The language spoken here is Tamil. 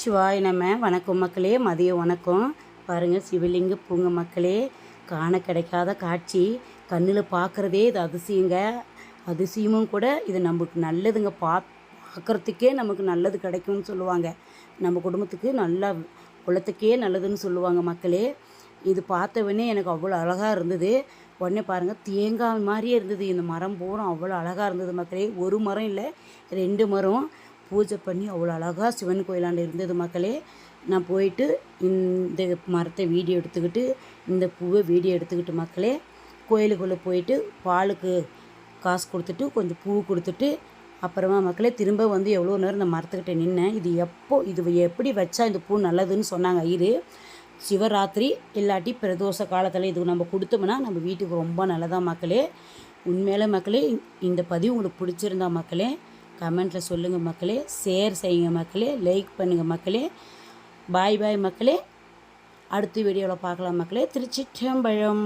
சிவாய நம்ம வணக்கம் மக்களே, மதிய வணக்கம். பாருங்கள், சிவலிங்க பூங்க மக்களே, காண கிடைக்காத காட்சி. கண்ணில் பார்க்குறதே இது அதிசயங்க. அதிசயமும் கூட இது நமக்கு நல்லதுங்க. பார்க்குறதுக்கே நமக்கு நல்லது கிடைக்கும்னு சொல்லுவாங்க. நம்ம குடும்பத்துக்கு நல்லா குலத்துக்கே நல்லதுன்னு சொல்லுவாங்க மக்களே. இது பார்த்தவொடனே எனக்கு அவ்வளோ அழகாக இருந்தது. உடனே பாருங்கள், தேங்காய் மாதிரியே இருந்தது. இந்த மரம் பூரா அவ்வளோ அழகாக இருந்தது மக்களே. ஒரு மரம் இல்லை, 2 மரம் பூஜை பண்ணி அவ்வளோ அழகாக சிவன் கோயிலாண்டு இருந்தது மக்களே. நான் போயிட்டு இந்த மரத்தை வீடியோ எடுத்துக்கிட்டு, இந்த பூவை வீடியோ எடுத்துக்கிட்டு மக்களே, கோயிலுக்குள்ளே போயிட்டு பாலுக்கு காசு கொடுத்துட்டு கொஞ்சம் பூ கொடுத்துட்டு அப்புறமா மக்களே திரும்ப வந்து எவ்வளோ நேரம் இந்த மரத்துக்கிட்ட நின்னேன். இது எப்படி வச்சா இந்த பூ நல்லதுன்னு சொன்னாங்க ஐயரு. சிவராத்திரி இல்லாட்டி பிரதோஷ காலத்தில் இது நம்ம கொடுத்தோம்னா நம்ம வீட்டுக்கு ரொம்ப நல்லதாக மக்களே. உண்மையில மக்களே, இந்த பதிவு உங்களுக்கு பிடிச்சிருந்தா மக்களே கமெண்ட்டில் சொல்லுங்கள் மக்களே. ஷேர் செய்யுங்க மக்களே. லைக் பண்ணுங்கள் மக்களே. பாய் பாய் மக்களே. அடுத்த வீடியோவில் பார்க்கலாம் மக்களே. திருச்சிற்றம்பலம்.